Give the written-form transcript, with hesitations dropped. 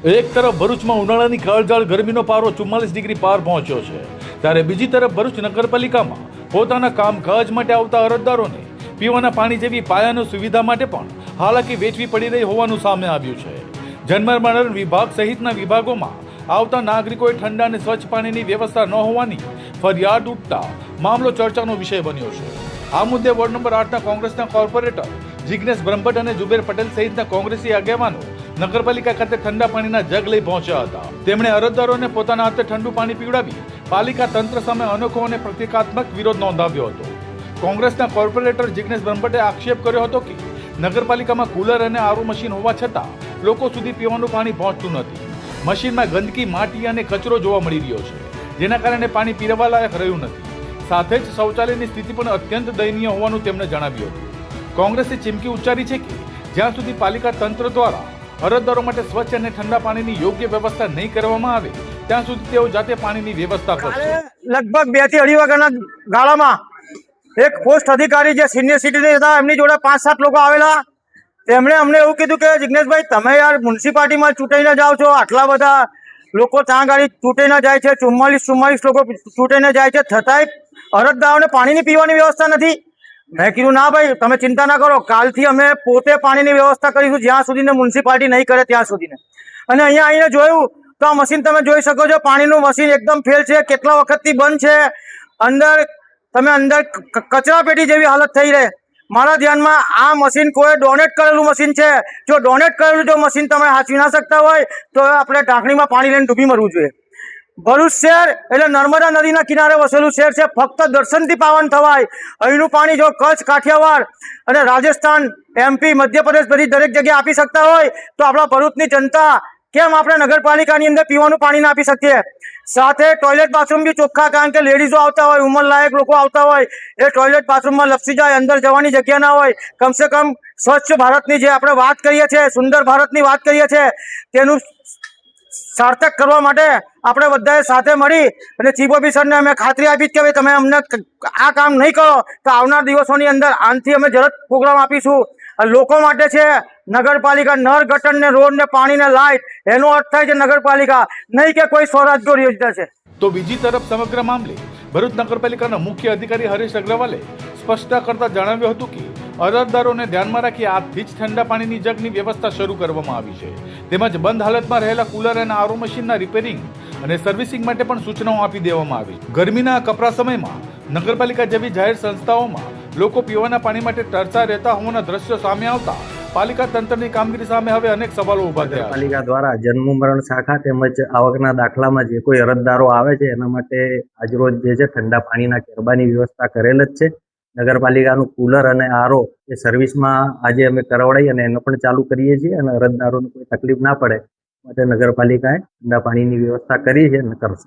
એક તરફ ભરૂચમાં ઉનાળાની કાળઝાળ ગરમીનો પારો 44 ડિગ્રી પાર પહોંચ્યો છે, ત્યારે બીજી તરફ ભરૂચ નગરપાલિકામાં પોતાના કામકાજ માટે આવતા અરજદારોને પીવાના પાણી જેવી પાયાની સુવિધા માટે પણ હાલાકી વેઠવી પડી રહી હોવાનું સામે આવ્યું છે. જનમરમંડળ વિભાગ સહિતના વિભાગોમાં આવતા નાગરિકોએ ઠંડા અને સ્વચ્છ પાણીની વ્યવસ્થા ન હોવાની ફરિયાદ ઉઠતા મામલો ચર્ચાનો વિષય બન્યો છે. આ મુદ્દે વોર્ડ નંબર 8ના કોંગ્રેસના કોર્પોરેટર જિગ્નેશ બ્રહ્મભટ્ટ અને જુબેર પટેલ સહિતના કોંગ્રેસી આગેવાનો નગરપાલિકા ખાતે ઠંડા પાણીના જગ લઈ પહોંચ્યા હતા. તેમણે અરજદારોને પોતાના હાથે ઠંડુ પાણી પીવડાવી પાલિકા તંત્ર સામે અનોખો અને પ્રતિકાત્મક વિરોધ નોંધાવ્યો હતો. કોંગ્રેસના કોર્પોરેટર જિગ્નેશ બ્રહ્મભટ્ટે આક્ષેપ કર્યો હતો કે નગરપાલિકામાં કુલર અને આરો મશીન હોવા છતાં લોકો સુધી પીવાનું પાણી પહોંચતું નથી. મશીનમાં ગંદકી, માટી અને કચરો જોવા મળી રહ્યો છે, જેના કારણે પાણી પીવા લાયક રહ્યું નથી. સાથે જ શૌચાલયની સ્થિતિ પણ અત્યંત દયનીય હોવાનું તેમણે જણાવ્યું હતું. કોંગ્રેસે ચીમકી ઉચ્ચારી છે કે જ્યાં સુધી પાલિકા તંત્ર દ્વારા અરજદારો માટે સ્વચ્છ અને ઠંડા પાણીની યોગ્ય વ્યવસ્થા નહીં કરવામાં આવે ત્યાં સુધી તેઓ જાતે પાણીની વ્યવસ્થા કરશે. લગભગ 2 થી 2.5 વાગ્યાના ગાળામાં એક પોસ્ટ અધિકારી જે સિનિયર સિટીઝન હતા, એમની જોડે 5-7 લોકો આવેલા. તેમણે અમને એવું કીધું કે જિગ્નેશભાઈ, તમે યાર મ્યુનિસિપાલિટીમાં ચૂંટાઈને જાઓ છો, આટલા બધા લોકો ત્યાં ગાડી ચૂંટાઈને જાય છે, 44 લોકો ચૂંટાઈને જાય છે, છતાંય અરજદારોને પાણીની પીવાની વ્યવસ્થા નથી. મેં કીધું ના ભાઈ, તમે ચિંતા ના કરો, કાલથી અમે પોતે પાણીની વ્યવસ્થા કરીશું, જ્યાં સુધીને મ્યુનિસિપાલિટી નહીં કરે ત્યાં સુધીને. અને અહીંયા આવીને જોયું તો આ મશીન તમે જોઈ શકો છો, પાણીનું મશીન એકદમ ફેલ છે, કેટલા વખતથી બંધ છે. અંદર કચરા પેટી જેવી હાલત થઈ રહે. મારા ધ્યાનમાં આ મશીન કોઈ ડોનેટ કરેલું મશીન છે. જો ડોનેટ કરેલું જો મશીન તમે હાંચવી ના શકતા હોય તો આપણે ઢાંકણીમાં પાણી લઈને ડૂબી મરવું જોઈએ. ભરૂચ શહેર એટલે નર્મદા નદીના કિનારે વસેલું શહેર છે. ફક્ત દર્શનથી પાવન થવાય. અહીંનું પાણી જો કચ્છ, કાઠિયાવાડ અને રાજસ્થાન, MP, મધ્યપ્રદેશ બધી દરેક જગ્યાએ આપી શકતા હોય તો આપણા ભરૂચની જનતા કેમ આપણે નગરપાલિકાની અંદર પીવાનું પાણી ના આપી શકીએ? સાથે ટોયલેટ બાથરૂમ બી ચોખ્ખા, કારણ કે લેડીઝો આવતા હોય, ઉંમરલાયક લોકો આવતા હોય, એ ટોયલેટ બાથરૂમમાં લપસી જાય, અંદર જવાની જગ્યા ના હોય. કમસે કમ સ્વચ્છ ભારતની જે આપણે વાત કરીએ છીએ, સુંદર ભારતની વાત કરીએ છીએ, તેનું સાર્થક કરવા માટે આપણે બધાએ સાથે મળી અને ચીફ ઓફિસરને અમે ખાતરી આપી કે ભાઈ તમે અમને આ કામ નહીં કરો તો આવનાર દિવસોની અંદર આનાથી અમે ઝડપ પ્રોગ્રામ આપીશું. લોકો માટે છે નગરપાલિકા, નળ, ગટર ને રોડ ને પાણી ને લાઇટ, એનો અર્થ થાય છે નગરપાલિકા, નહીં કે કોઈ સ્વરાજ્ય યોજના છે. તો બીજી તરફ સમગ્ર મામલે ભરૂચ નગરપાલિકાના મુખ્ય અધિકારી હરેશ અગ્રવાલે સ્પષ્ટતા કરતા જણાવ્યું હતું કે અરજદારોને ધ્યાનમાં રાખી આજથી જ ઠંડા પાણીની જગની વ્યવસ્થા શરૂ કરવામાં આવી છે. તેમજ બંધ હાલતમાં રહેલા કુલર અને આરો મશીનના રિપેરિંગ અને સર્વિસિંગ માટે પણ સૂચનાઓ આપી દેવામાં આવી. ગરમીના કપરા સમયમાં નગરપાલિકા જેવી જાહેર સંસ્થાઓમાં લોકો પીવાના પાણી માટે તરસા રહેતા હોવાના દ્રશ્યો સામે આવતા પાલિકા તંત્રની કામગીરી સામે હવે અનેક સવાલો ઉભા થયા. પાલિકા દ્વારા જન્મ મરણ શાખા તેમજ આવકના દાખલામાં જે કોઈ અરજદારો આવે છે એના માટે આજરોજ જે છે ઠંડા પાણીના કેરબાની વ્યવસ્થા કરેલ જ છે. નગરપાલિકાનું કુલર અને આરો એ સર્વિસમાં આજે અમે કરાવડાવી અને એનો પણ ચાલુ કરીએ છીએ અને અરજદારોને કોઈ તકલીફ ના પડે માટે નગરપાલિકાએ ઠંડા પાણીની વ્યવસ્થા કરી છે અને કરશે.